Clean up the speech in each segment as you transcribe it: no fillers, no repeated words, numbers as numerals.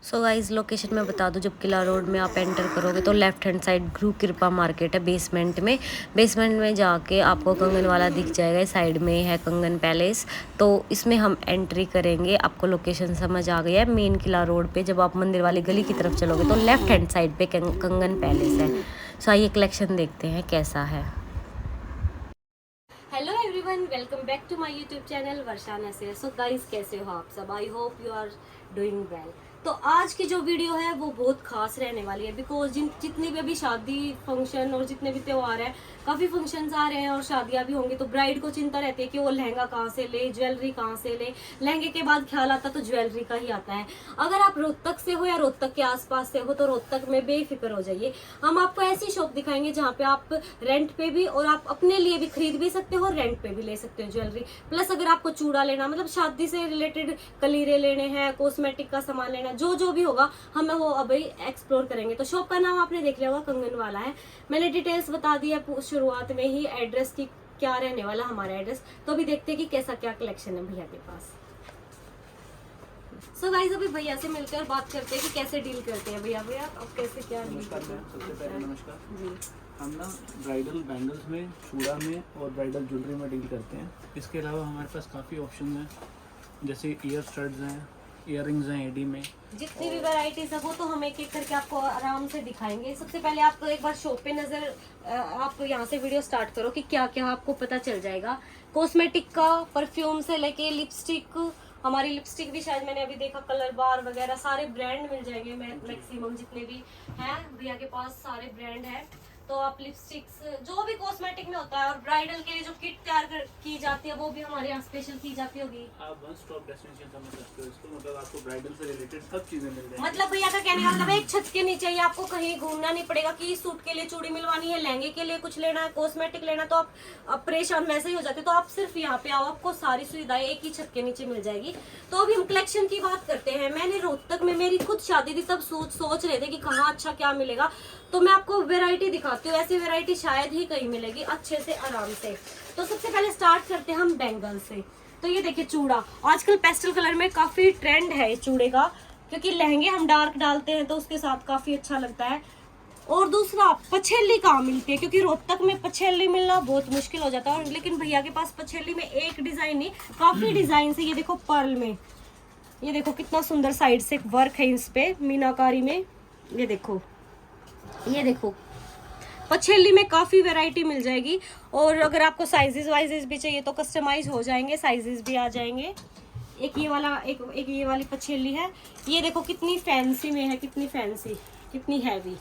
So guys location में बता दूं, जब किला रोड में आप एंटर करोगे तो लेफ्ट हैंड साइड गुरु कृपा मार्केट है। बेसमेंट में जाके आपको कंगन वाला दिख जाएगा। साइड में है कंगन पैलेस, तो इसमें हम एंट्री करेंगे। आपको लोकेशन समझ आ गया है। मेन किला रोड पे जब आप मंदिर वाली गली की तरफ चलोगे तो लेफ्ट हैंड साइड पे कंगन पैलेस है। सो आइए कलेक्शन देखते हैं कैसा है। Hello everyone, welcome back to my YouTube channel Varsha Naseer. So guys, कैसे हो आप सब? I hope you are doing well. तो आज की जो वीडियो है वो बहुत खास रहने वाली है, बिकॉज जितनी भी अभी शादी फंक्शन और जितने भी त्यौहार है, काफ़ी फंक्शंस आ रहे हैं और शादियां भी होंगी, तो ब्राइड को चिंता रहती है कि वो लहंगा कहाँ से ले, ज्वेलरी कहाँ से ले। लहंगे के बाद ख्याल आता तो ज्वेलरी का ही आता है। अगर आप रोहतक से हो या रोहतक के आसपास से हो तो रोहतक में बेफिक्र हो जाइए। हम आपको ऐसी शॉप दिखाएंगे जहाँ पे आप रेंट पे भी और आप अपने लिए भी खरीद भी सकते हो, रेंट पे भी ले सकते हो ज्वेलरी। प्लस अगर आपको चूड़ा लेना, मतलब शादी से रिलेटेड कलीरे लेने हैं, कॉस्मेटिक का सामान लेना, जो भी होगा हम वो अभी एक्सप्लोर करेंगे। तो शॉप का नाम आपने देख लिया होगा, कंगन वाला है। मैंने डिटेल्स बता दी है शुरुआत में ही, एड्रेस की क्या रहने वाला हमारा एड्रेस। तो अभी देखते हैं कि कैसा क्या कलेक्शन है भैया के पास। सो गाइस, अभी भैया से मिलकर और बात करते हैं कि कैसे डील करते हैं। भैया अब कैसे क्या डील करते हैं? सबसे पहले नमस्कार जी। हम ना ब्राइडल बैंगल्स में, चूड़ा में और ब्राइडल ज्वेलरी में डील करते हैं। इसके अलावा हमारे पास काफ़ी ऑप्शन हैं, जैसे ईयर स्टड्स हैं, इयररिंग्स हैं एडी में। जितनी भी वैरायटीज है वो तो हम एक एक करके आपको आराम से दिखाएंगे। सबसे पहले आप एक बार शॉप पे आप यहाँ से वीडियो स्टार्ट करो कि क्या क्या आपको पता चल जाएगा। कॉस्मेटिक का, परफ्यूम से लेके लिपस्टिक, हमारी लिपस्टिक भी शायद मैंने अभी देखा, कलर बार वगैरह सारे ब्रांड मिल जाएंगे। मैक्सिमम जितने भी हैं भैया के पास सारे ब्रांड है। तो आप लिपस्टिक्स, जो भी कॉस्मेटिक में होता है, और ब्राइडल के लिए जो किट तैयार की जाती है वो भी हमारे यहाँ स्पेशल की जाती होगी। आप वन स्टॉप डेस्टिनेशन समझ सकते हो इसको, मतलब आपको ब्राइडल से रिलेटेड सब चीजें मिल जाएंगी। मतलब भैया का कहने का मतलब एक छत के नीचे ही आपको कहीं घूमना नहीं पड़ेगा कि सूट के लिए चूड़ी मिलवानी है, लहंगे के लिए कुछ लेना है, कॉस्मेटिक लेना, तो आप परेशान वैसे ही हो जाते। तो आप सिर्फ यहाँ पे आओ, आपको सारी सुविधाएं एक ही छत के नीचे मिल जाएगी। तो अभी हम कलेक्शन की बात करते हैं। मैंने रोहतक में मेरी खुद शादी थी, सब सोच रहे थे कि कहाँ अच्छा क्या मिलेगा, तो मैं आपको वैरायटी दिखाती हूँ। ऐसी वैरायटी शायद ही कहीं मिलेगी अच्छे से आराम से। तो सबसे पहले स्टार्ट करते हैं हम बैंगल से। तो ये देखिए चूड़ा, आजकल पेस्टल कलर में काफी ट्रेंड है इस चूड़े का, क्योंकि लहंगे हम डार्क डालते हैं तो उसके साथ काफी अच्छा लगता है। और दूसरा, पछेली कहाँ मिलती है, क्योंकि रोहतक में पछेली मिलना बहुत मुश्किल हो जाता है। लेकिन भैया के पास पछेली में एक डिजाइन नहीं, काफी डिजाइन है। ये देखो पर्ल में, ये देखो कितना सुंदर साइड से वर्क है इस पे मीनाकारी में। ये देखो पछेली में काफी वैरायटी मिल जाएगी। और अगर आपको साइजेस वाइजेस भी चाहिए तो कस्टमाइज हो जाएंगे, साइजेस भी आ जाएंगे। एक ये वाला, एक ये वाली पछेली है। ये देखो कितनी फैंसी में है, कितनी फैंसी, कितनी हैवी।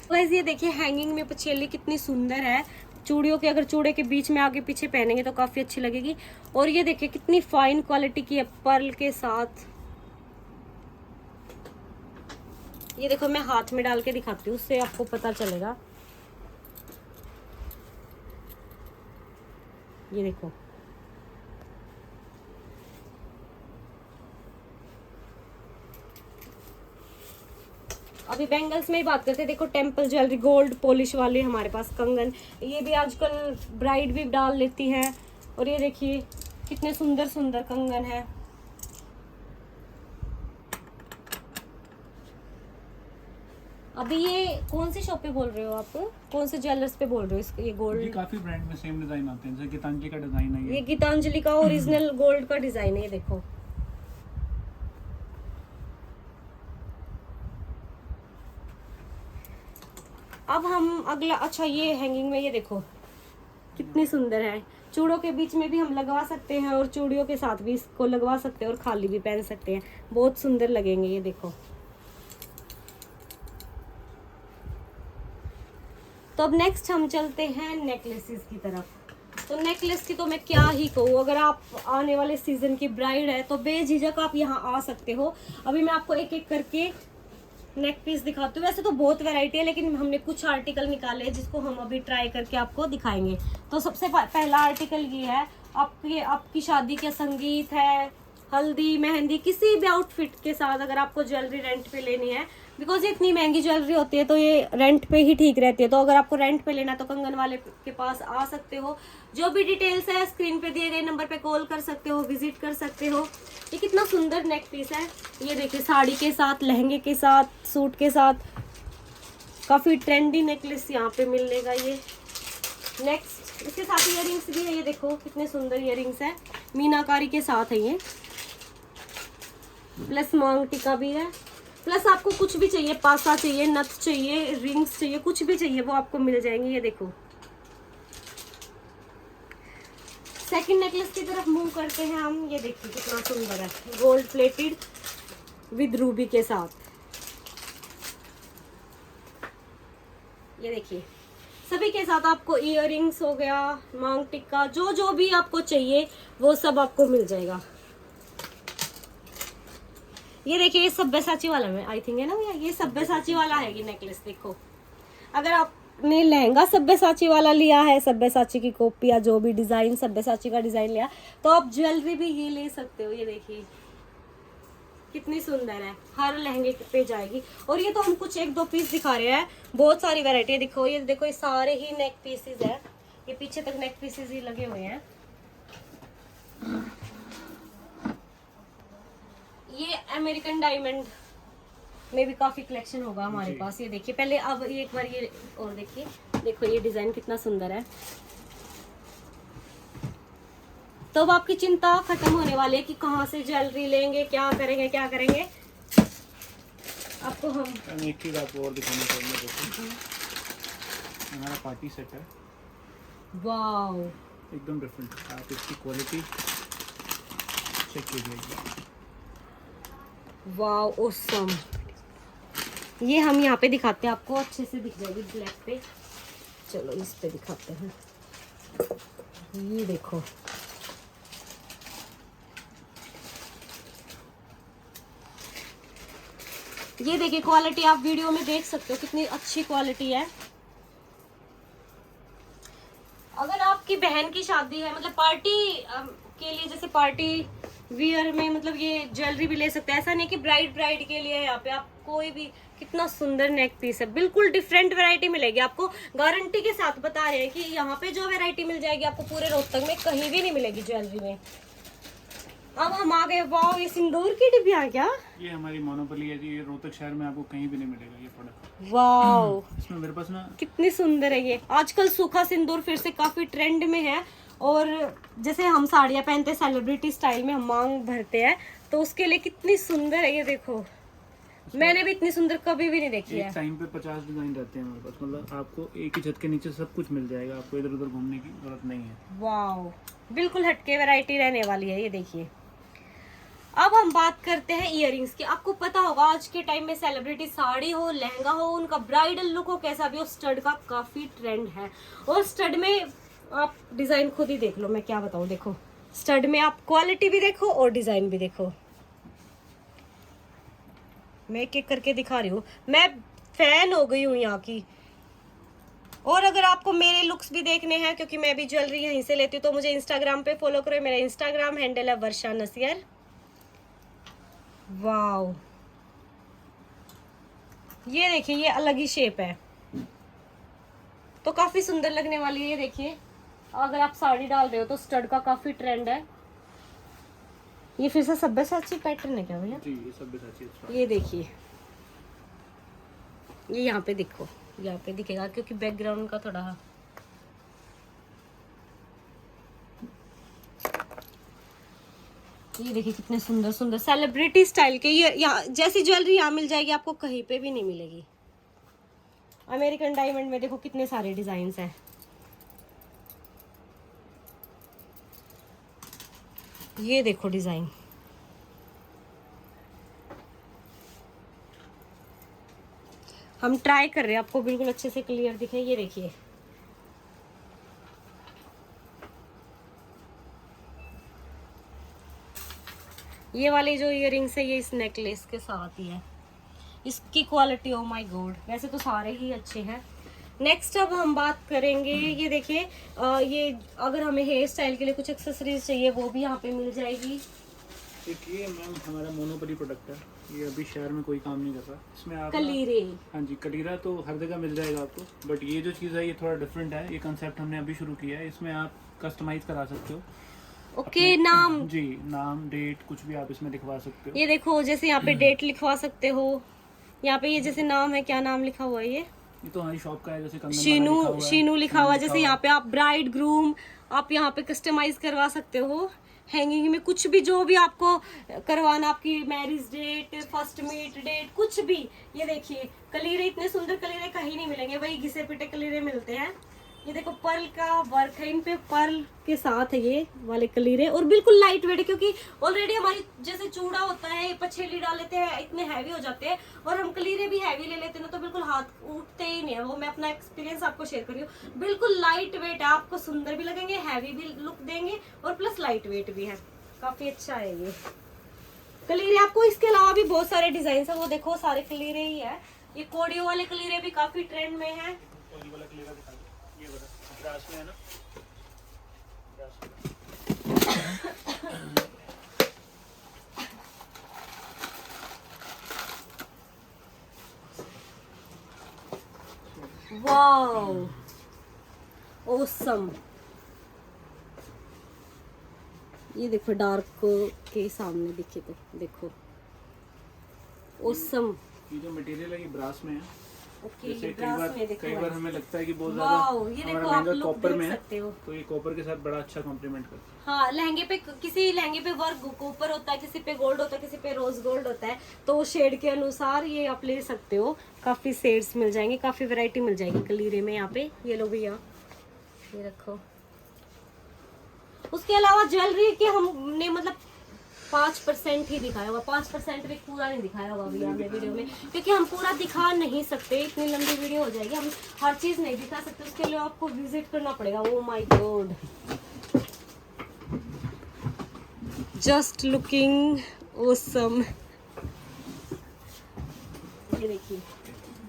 गाइस ये देखिए हैंगिंग में पछेली कितनी सुंदर है। चूड़ियों के, अगर चूड़े के बीच में आगे पीछे पहनेंगे तो काफी अच्छी लगेगी। और ये देखिए कितनी फाइन क्वालिटी की है, पर्ल के साथ। ये देखो मैं हाथ में डाल के दिखाती हूँ, उससे आपको पता चलेगा। ये देखो, अभी बैंगल्स में ही बात करते हैं। देखो टेम्पल ज्वेलरी, गोल्ड पॉलिश वाले हमारे पास कंगन, ये भी आजकल ब्राइड भी डाल लेती है। और ये देखिए कितने सुंदर सुंदर कंगन है। अभी ये कौन सी शॉप पे बोल रहे हो आप, कौन से ज्वेलर्स पे बोल रहे हो? ये गोल्ड काफी ब्रांड में सेम डिजाइन आते हैं, जैसे गीतांजलि का डिजाइन है। ये गीतांजलि का ओरिजिनल गोल्ड का डिजाइन है। ये देखो, अब हम अगला, अच्छा ये हैंगिंग में, ये देखो कितनी सुंदर है। चूड़ों के बीच में भी हम लगवा सकते हैं और चूड़ियों के साथ भी इसको लगवा सकते हैं और खाली भी पहन सकते हैं, बहुत सुंदर लगेंगे। ये देखो, तो अब नेक्स्ट हम चलते हैं नेकलेसेस की तरफ। तो नेकलेस की तो मैं क्या ही कहूँ, अगर आप आने वाले सीजन की ब्राइड है तो बेझिझक आप यहाँ आ सकते हो। अभी मैं आपको एक एक करके नेक पीस दिखाती हूँ। वैसे तो बहुत वैरायटी है, लेकिन हमने कुछ आर्टिकल निकाले जिसको हम अभी ट्राई करके आपको दिखाएंगे। तो सबसे पहला आर्टिकल ये है, आपकी शादी के संगीत है, हल्दी मेहंदी किसी भी आउटफिट के साथ अगर आपको ज्वेलरी रेंट पे लेनी है, बिकॉज ये इतनी महंगी ज्वेलरी होती है तो ये रेंट पे ही ठीक रहती है। तो अगर आपको रेंट पे लेना है तो कंगन वाले के पास आ सकते हो। जो भी डिटेल्स है स्क्रीन पे दिए गए नंबर पे कॉल कर सकते हो, विजिट कर सकते हो। ये कितना सुंदर नेक पीस है, ये देखिए साड़ी के साथ, लहंगे के साथ, सूट के साथ, काफी ट्रेंडी नेकलेस यहाँ पे मिलेगा। ये नेक्स्ट इसके साथ इयररिंग्स भी है, ये देखो कितने सुंदर इयररिंग्स है, मीनाकारी के साथ है ये, प्लस मांग टीका भी है, प्लस आपको कुछ भी चाहिए, पासा चाहिए, नथ चाहिए, रिंग्स चाहिए, कुछ भी चाहिए वो आपको मिल जाएंगे। ये देखो सेकंड नेकलेस की तरफ मूव करते हैं हम। ये देखिए कितना सुंदर है, गोल्ड प्लेटेड विद रूबी के साथ। ये देखिए सभी के साथ आपको इयररिंग्स हो गया, मांग टिक्का, जो जो भी आपको चाहिए वो सब आपको मिल जाएगा। ये देखिए ये सब्यसाची वाला में आई थिंक है ना भैया, ये सब्यसाची वाला है ये नेकलेस। देखो अगर आपने लहंगा सब्यसाची वाला लिया है, सब्यसाची की कॉपी या जो भी डिजाइन सब्यसाची का डिजाइन लिया, तो आप ज्वेलरी भी ये ले सकते हो। ये देखिए कितनी सुंदर है, हर लहंगे पे जाएगी। और ये तो हम कुछ एक दो पीस दिखा रहे हैं, बहुत सारी वैरायटी। देखो ये देखो, ये सारे ही नेक पीसेस है, ये पीछे तक नेक पीसेस ही लगे हुए हैं। ये अमेरिकन डायमंड में भी काफी कलेक्शन होगा हमारे पास। ये देखिए पहले, अब ये एक बार ये और देखिए, देखो ये डिजाइन कितना सुंदर है। तो अब आपकी चिंता खत्म होने वाली है कि कहाँ से ज्वेलरी लेंगे, क्या करेंगे क्या करेंगे। आपको हम एक चीज आपको और दिखाना चाहूँगा। देखो हमारा पार्टी सेट है, वाव एकदम डिफरेंट। आप इसकी क्वालिटी चेक कीजिए, वाव ऑसम। ये हम यहाँ पे दिखाते हैं, आपको अच्छे से दिख जाएगी ब्लैक पे। चलो इस पे दिखाते हैं, ये देखो ये देखिए क्वालिटी, आप वीडियो में देख सकते हो कितनी अच्छी क्वालिटी है। अगर आपकी बहन की शादी है, मतलब पार्टी के लिए, जैसे पार्टी वियर में, मतलब ये ज्वेलरी भी ले सकते हैं। ऐसा नहीं कि ब्राइड के लिए है। यहाँ पे आप कोई भी, कितना सुंदर नेक पीस है, बिल्कुल डिफरेंट वैरायटी मिलेगी आपको, गारंटी के साथ बता रहे हैं कि यहाँ पे जो वैरायटी मिल जाएगी आपको पूरे रोहतक में कहीं भी नहीं मिलेगी ज्वेलरी में। अब हम आ गए, वाह ये सिंदूर की डिब्बिया क्या, ये हमारी मोनोपोली है जी, ये रोहतक शहर में आपको कहीं भी नहीं मिलेगा ये प्रोडक्ट। वाह इसमें मेरे पास ना कितनी सुंदर है ये। आजकल सूखा सिंदूर फिर से काफी ट्रेंड में है, और जैसे हम साड़ियाँ पहनते हैं सेलिब्रिटी स्टाइल में, हम मांग भरते हैं, तो उसके लिए कितनी सुंदर है। ये देखो मैंने भी इतनी सुंदर कभी भी नहीं देखी है। एक टाइम पे 50 डिजाइन रहते हैं हमारे पास, मतलब आपको एक ही छत के नीचे सब कुछ मिल जाएगा, आपको इधर उधर घूमने की जरूरत नहीं है। वाह बिल्कुल हटके वैरायटी रहने वाली है। ये देखिए अब हम बात करते हैं इयररिंग्स की। आपको पता होगा आज के टाइम में सेलिब्रिटी साड़ी हो, लहंगा हो, उनका ब्राइडल लुक हो, कैसा भी हो, स्टड का काफी ट्रेंड है। और स्टड में आप डिजाइन खुद ही देख लो, मैं क्या बताऊं। देखो स्टड में आप क्वालिटी भी देखो और डिजाइन भी देखो। मैं एक एक करके दिखा रही हूँ, मैं फैन हो गई हूँ यहाँ की। और अगर आपको मेरे लुक्स भी देखने हैं, क्योंकि मैं भी ज्वेलरी यहीं से लेती हूँ, तो मुझे इंस्टाग्राम पे फॉलो करो। मेरा इंस्टाग्राम हैंडल है वर्षा नसीर। वाओ ये देखिए, ये अलग ही शेप है, तो काफी सुंदर लगने वाली है। ये देखिए अगर आप साड़ी डाल रहे हो तो स्टड का काफी ट्रेंड है। ये फिर से सब्यसाची पैटर्न है क्या भैया? जी ये सब्यसाची। ये देखिए, ये यहाँ पे देखो, यहाँ पे दिखेगा क्योंकि बैकग्राउंड का थोड़ा, ये देखिए कितने सुंदर सुंदर सेलिब्रिटी स्टाइल के। ये यहाँ जैसी ज्वेलरी यहाँ मिल जाएगी आपको, कहीं पे भी नहीं मिलेगी। अमेरिकन डायमंड में देखो कितने सारे डिजाइन्स हैं। ये देखो डिजाइन, हम ट्राई कर रहे हैं आपको बिल्कुल अच्छे से क्लियर दिखे। ये देखिए ये वाली जो इयररिंग्स है, ये इस नेकलेस के साथ ही है। इसकी क्वालिटी ओ माय गॉड, वैसे तो सारे ही अच्छे हैं। नेक्स्ट अब हम बात करेंगे, ये देखिए ये अगर हमें हेयर स्टाइल के लिए कुछ एक्सेसरीज चाहिए वो भी यहाँ पे मिल जाएगी। एक ये मैम हमारा मोनोपली प्रोडक्ट है, ये अभी शहर में कोई काम नहीं कर रहा। इसमें आप कलीरे। हाँ जी, कलीरा तो हर जगह मिल जाएगा आपको, बट ये जो चीज़ है ये थोड़ा डिफरेंट है। ये कंसेप्ट हमने अभी शुरू किया है। इसमें आप कस्टमाइज़ करा सकते हो ओके, नाम। जी, नाम डेट कुछ भी आप इसमें लिखवा सकते हो। ये देखो, जैसे यहाँ पे डेट लिखवा सकते हो। यहाँ पे ये जैसे नाम है, क्या नाम लिखा हुआ है ये तो हमारी शॉप का है, जैसे कंगन वाला शीनू, लिखा हुआ है, शीनू लिखा हुआ है। लिखा जैसे हुआ यहाँ पे आप ब्राइड ग्रूम आप यहाँ पे कस्टमाइज करवा सकते हो। हैंगिंग में कुछ भी जो भी आपको करवाना, आपकी marriage date, first meet date, कुछ भी। ये देखिए कलीरे, इतने सुंदर कलीरे कहीं नहीं मिलेंगे, वही घिसे पिटे कलीरे मिलते हैं। ये देखो पर्ल का वर्क है इन पे, पर्ल के साथ है ये वाले कलीरे, और बिल्कुल लाइट वेट है, क्योंकि ऑलरेडी हमारी जैसे चूड़ा होता है, पछेली डाल लेते हैं, इतने हैवी हो जाते हैं, और हम कलीरे भी हैवी ले लेते हैं ना, तो बिल्कुल हाथ उठते ही नहीं है। वो मैं अपना एक्सपीरियंस आपको शेयर कर रही हूँ। बिल्कुल लाइट वेट है, आपको सुंदर भी लगेंगे, हैवी भी लुक देंगे, और प्लस लाइट वेट भी है। काफी अच्छा है ये कलीरे। आपको इसके अलावा भी बहुत सारे डिजाइन है, वो देखो सारे कलीरे ही है। ये कोडियो वाले कलीरे भी काफी ट्रेंड में है। ये बता ब्रास में है ना, ब्रास में। Wow, awesome. ये देखो डार्क के सामने दिखे तो देखो, ऑसम। ये जो मटेरियल है ये ब्रास में है। ओके, जैसे ये ब्रास में देखो। कई बार हमें लगता है कि बहुत वाओ, ये ज़्यादा देखो हमारा आप महंगा लुक कॉपर देख में है, सकते हो। तो ये कॉपर के साथ बड़ा अच्छा कॉम्प्लीमेंट करता है। हाँ, लहंगे पे, किसी लहंगे पे वर्क कॉपर होता है, किसी पे गोल्ड होता है, किसी पे रोज गोल्ड होता है, तो शेड के अनुसार ये आप ले सकते हो। काफी शेड्स मिल जाएंगे, काफी वैरायटी मिल जाएगी कलीरे में। यहाँ पे ये लो भैया, ये रखो। उसके अलावा ज्वेलरी के हमने मतलब 5% ही दिखाया होगा, 5% भी पूरा नहीं दिखाया होगा भैया हमने वीडियो में, क्योंकि हम पूरा दिखा नहीं सकते, इतनी लंबी वीडियो हो जाएगी, हम हर चीज नहीं दिखा सकते। उसके लिए आपको विजिट करना पड़ेगा। Oh my God, just looking awesome. ये देखिए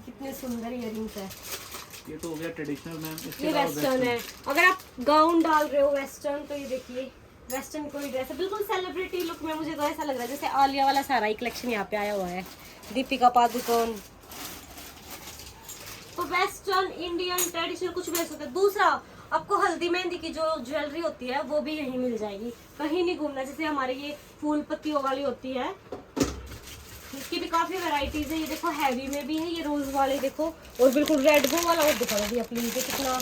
कितने सुंदर इयररिंग्स है। ये तो हो गया ट्रेडिशनल मैम। इसके ये अलावा वेस्टर्न है, अगर आप गाउन डाल रहे हो वेस्टर्न, तो ये देखिए वेस्टर्न कोई ड्रेस है, बिल्कुल सेलिब्रिटी लुक में। मुझे तो ऐसा लग रहा है जैसे आलिया वाला सारा ही कलेक्शन यहाँ पे आया हुआ है, दीपिका पादुकोण। तो वेस्टर्न, इंडियन, ट्रेडिशनल कुछ भी ले सकते हैं। दूसरा, आपको हल्दी मेहंदी की जो ज्वेलरी होती है वो भी यहीं मिल जाएगी, कहीं नहीं घूमना। जैसे हमारे ये फूल पत्तियों वाली होती है, इसकी भी काफी वैरायटीज है। ये देखो हैवी में भी है, ये रोज वाले देखो, और बिल्कुल रेड वो वाला, और दिखा दिया प्लीज, ये कितना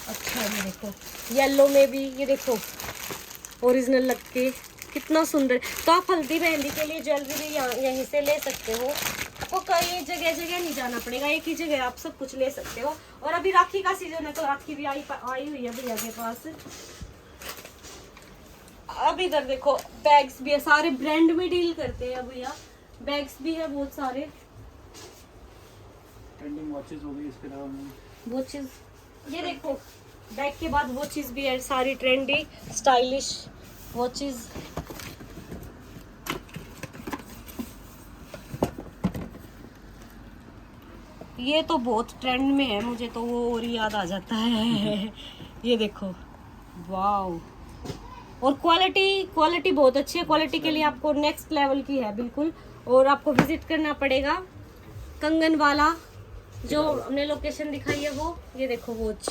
अच्छा है। ये देखो येलो में भी, ये देखो ओरिजिनल लग के कितना सुंदर। तो आप हल्दी मेहंदी के लिए ज्वेलरी भी यहीं से ले सकते हो। आपको कई जगह नहीं जाना पड़ेगा, एक ही जगह आप सब कुछ ले सकते हो। और अभी राखी का सीजन है, तो राखी भी आई हुई है भैया के पास। अब इधर देखो बैग्स भी है, सारे ब्रांड में डील करते हैं भैया। बैग्स भी है बहुत सारे, ट्रेंडिंग वॉचेस हो गई। इसके अलावा वॉचेस, ये देखो बैग के बाद वॉचेस भी है, सारी ट्रेंडी स्टाइलिश वॉचेस। ये तो बहुत ट्रेंड में है, मुझे तो वो और याद आ जाता है। ये देखो वाओ, और क्वालिटी बहुत अच्छी है। क्वालिटी के लिए आपको नेक्स्ट लेवल की है बिल्कुल। और आपको विजिट करना पड़ेगा कंगन वाला, जो हमने लोकेशन दिखाई है वो। ये देखो वॉच।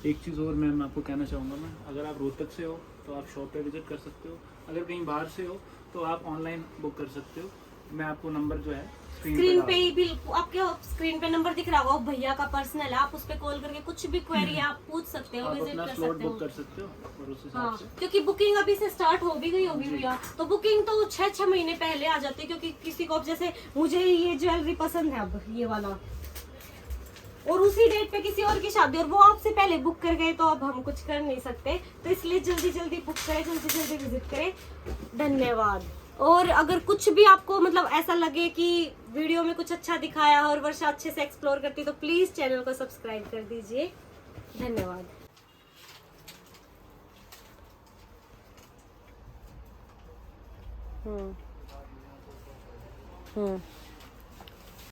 एक चीज़ और मैं आपको कहना चाहूँगा, मैं अगर आप रोहतक से हो तो आप शॉप पे विजिट कर सकते हो, अगर कहीं बाहर से हो तो आप ऑनलाइन बुक कर सकते हो। मैं आपको नंबर जो है स्क्रीन पे ही भी आपके स्क्रीन पे नंबर दिख रहा होगा, भैया का पर्सनल है, आप उस पे कॉल करके कुछ भी क्वेरी आप पूछ सकते हो, आप विजिट अपना कर स्लॉट सकते हो। बुक कर सकते हो और उस हिसाब हाँ, से। क्योंकि बुकिंग अभी से स्टार्ट हो भी गई होगी भैया, तो बुकिंग तो 6 महीने पहले आ जाती है। क्योंकि किसी को अब जैसे मुझे ये ज्वेलरी पसंद है, अब ये वाला, और उसी डेट पे किसी और की शादी, और वो आपसे पहले बुक कर गए, तो अब हम कुछ कर नहीं सकते। तो इसलिए जल्दी बुक करें, जल्दी विजिट करें। धन्यवाद। और अगर कुछ भी आपको मतलब ऐसा लगे कि वीडियो में कुछ अच्छा दिखाया और वर्षा अच्छे से एक्सप्लोर करती, तो प्लीज चैनल को सब्सक्राइब कर दीजिए। धन्यवाद। हम्म।